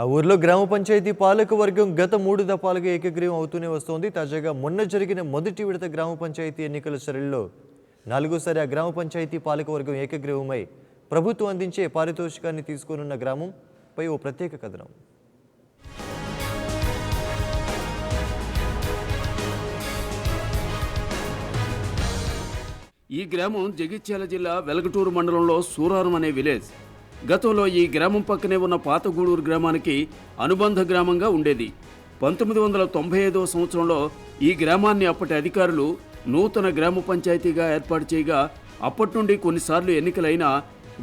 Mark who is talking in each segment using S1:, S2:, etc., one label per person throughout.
S1: ఆ ఊర్లో గ్రామ పంచాయతీ పాలక వర్గం గత 3 దఫాలుగా ఏకగ్రీవం అవుతూనే వస్తోంది. తాజాగా మొన్న జరిగిన మొదటి విడత గ్రామ పంచాయతీ ఎన్నికల సరళిలో 4సారి ఆ గ్రామ పంచాయతీ పాలక వర్గం ఏకగ్రీవమై ప్రభుత్వం అందించే పారితోషికాన్ని తీసుకోనున్న గ్రామంపై ఓ ప్రత్యేక కథనం.
S2: ఈ గ్రామం జగిత్యాల జిల్లా వెలగటూరు మండలంలో సూరారం అనే విలేజ్. గతంలో ఈ గ్రామం పక్కనే ఉన్న పాతగూడూరు గ్రామానికి అనుబంధ గ్రామంగా ఉండేది. 1995వ సంవత్సరంలో ఈ గ్రామాన్ని అప్పటి అధికారులు నూతన గ్రామ పంచాయతీగా ఏర్పాటు చేయగా అప్పటి నుండి కొన్నిసార్లు ఎన్నికలైనా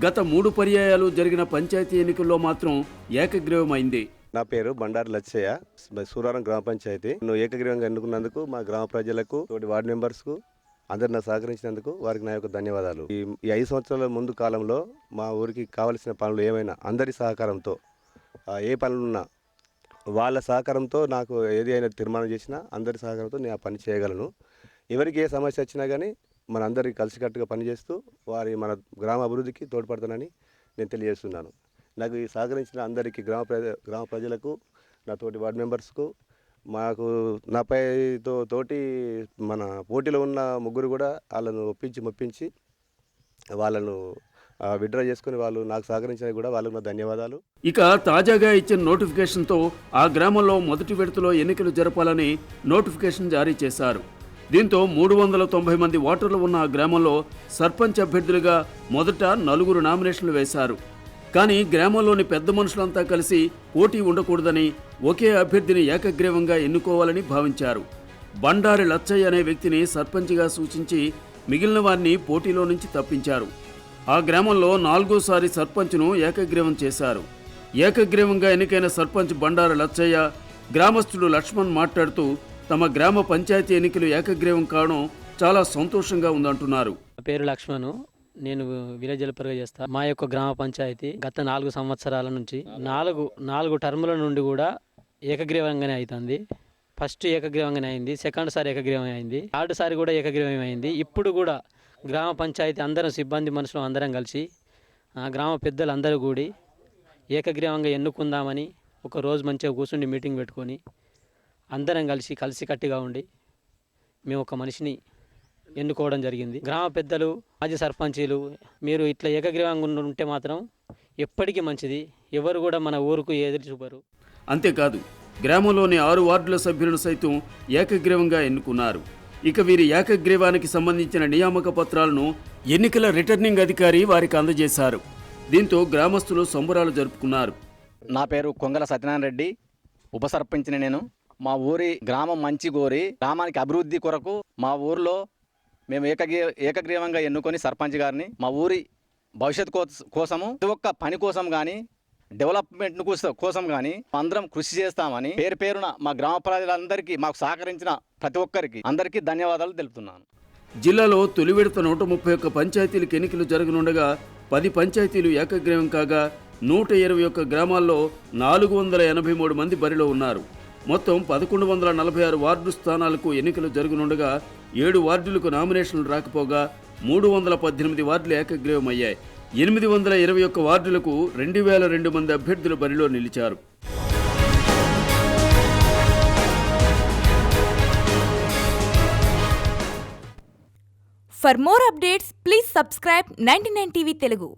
S2: గత 3 పర్యాయాలు జరిగిన పంచాయతీ ఎన్నికల్లో మాత్రం ఏకగ్రీవమైంది.
S3: నా పేరు బండారు లచ్చయ్య, సూరారం గ్రామ పంచాయతీ. నువ్వు ఏకగ్రీవంగా ఎన్నుకున్నందుకు మా గ్రామ ప్రజలకు, తోటి వార్డు మెంబర్స్కు అందరు నాకు సహకరించినందుకు వారికి నా యొక్క ధన్యవాదాలు. ఈ 5 సంవత్సరాల ముందు కాలంలో మా ఊరికి కావలసిన పనులు ఏమైనా అందరి సహకారంతో, ఏ పనులున్నా వాళ్ళ సహకారంతో, నాకు ఏది అయినా తీర్మానం చేసినా అందరి సహకారంతో నేను ఆ పని చేయగలను. ఎవరికి ఏ సమస్య వచ్చినా కానీ మన అందరికీ కలిసికట్టుగా పనిచేస్తూ మన గ్రామ అభివృద్ధికి తోడ్పడతానని నేను తెలియజేస్తున్నాను. నాకు ఈ సహకరించిన అందరికీ గ్రామ ప్రజలకు, నా తోటి వార్డు మెంబర్స్కు, మాకు నాపై తోటి మన పోటీలో ఉన్న ముగ్గురు కూడా వాళ్ళను మెప్పించి వాళ్ళను విత్డ్రా చేసుకుని వాళ్ళు నాకు సహకరించిన కూడా వాళ్ళకు నా ధన్యవాదాలు.
S2: ఇక తాజాగా ఇచ్చిన నోటిఫికేషన్తో ఆ గ్రామంలో మొదటి విడతలో ఎన్నికలు జరపాలని నోటిఫికేషన్ జారీ చేశారు. దీంతో 390 మంది ఓటర్లు ఉన్న ఆ గ్రామంలో సర్పంచ్ అభ్యర్థులుగా మొదట 4 నామినేషన్లు వేశారు. కానీ గ్రామంలోని పెద్ద మనుషులంతా కలిసి పోటీ ఉండకూడదని ఒకే అభ్యర్థిని ఏకగ్రీవంగా ఎన్నుకోవాలని భావించారు. బండారి లచ్చయ్య అనే వ్యక్తిని సర్పంచ్గా సూచించి మిగిలిన వారిని పోటీలో నుంచి తప్పించారు. ఆ గ్రామంలో 4సారి సర్పంచ్ను ఏకగ్రీవం చేశారు. ఏకగ్రీవంగా ఎన్నికైన సర్పంచ్ బండారి లచ్చయ్య గ్రామస్తుడు లక్ష్మణ్ మాట్లాడుతూ తమ గ్రామ పంచాయతీ ఎన్నికలు ఏకగ్రీవం కావడం చాలా సంతోషంగా ఉందంటున్నారు.
S4: పేరు లక్ష్మణ్, నేను విలేజ్ హెల్పర్గా చేస్తా. మా యొక్క గ్రామ పంచాయతీ గత 4 సంవత్సరాల నుంచి 4 టర్ముల నుండి కూడా ఏకగ్రీవంగానే అవుతుంది. ఫస్ట్ ఏకగ్రీవంగానే అయింది, సెకండ్ సారి ఏకగ్రీవం అయింది, థర్డ్ సారి కూడా ఏకగ్రీవం అయింది. ఇప్పుడు కూడా గ్రామ పంచాయతీ అందరం సిబ్బంది మనుషులు అందరం కలిసి గ్రామ పెద్దలు అందరూ కూడి ఏకగ్రీవంగా ఎన్నుకుందామని ఒక రోజు మంచిగా కూర్చుండి మీటింగ్ పెట్టుకొని అందరం కలిసికట్టుగా ఉండి మేము ఒక మనిషిని ఎన్నుకోవడం జరిగింది. గ్రామ పెద్దలు, మాజీ సర్పంచీలు, మీరు ఇట్లా ఏకగ్రీవంగా ఉంటే మాత్రం ఎప్పటికీ మంచిది, ఎవరు కూడా మన ఊరుకు ఎదురు చూపరు.
S2: అంతేకాదు గ్రామంలోని 6 వార్డుల సభ్యులను సైతం ఏకగ్రీవంగా ఎన్నుకున్నారు. ఇక వీరి ఏకగ్రీవానికి సంబంధించిన నియామక పత్రాలను ఎన్నికల రిటర్నింగ్ అధికారి వారికి అందజేశారు. దీంతో గ్రామస్తులు సంబరాలు జరుపుకున్నారు.
S5: నా పేరు కొంగల సత్యనారాయణ రెడ్డి, ఉప సర్పంచ్ని నేను. మా ఊరి గ్రామం మంచి కోరి గ్రామానికి అభివృద్ధి కొరకు మా ఊరిలో మేము ఏకగ్రీవంగా ఎన్నుకొని సర్పంచ్ గారిని మా ఊరి భవిష్యత్ కోసము, ప్రతి ఒక్క పని కోసం కానీ, డెవలప్మెంట్ కోసం కానీ అందరం కృషి చేస్తామని పేరున మా గ్రామ ప్రజలందరికీ, మాకు సహకరించిన ప్రతి ఒక్కరికి అందరికీ ధన్యవాదాలు తెలుపుతున్నాను.
S2: జిల్లాలో తొలి విడత 131 పంచాయతీలకు ఎన్నికలు జరగనుండగా 10 పంచాయతీలు ఏకగ్రీవం కాగా 121 గ్రామాల్లో 483 మంది బరిలో ఉన్నారు. మొత్తం 1146 వార్డు స్థానాలకు ఎన్నికలు జరగనుండగా 7 వార్డులకు నామినేషన్లు రాకపోగా 318 వార్డులు ఏకగ్రీవమయ్యాయి. 821 వార్డులకు 2002 మంది అభ్యర్థులు బరిలో నిలిచారు.
S6: For more updates, please subscribe 99 TV Telugu.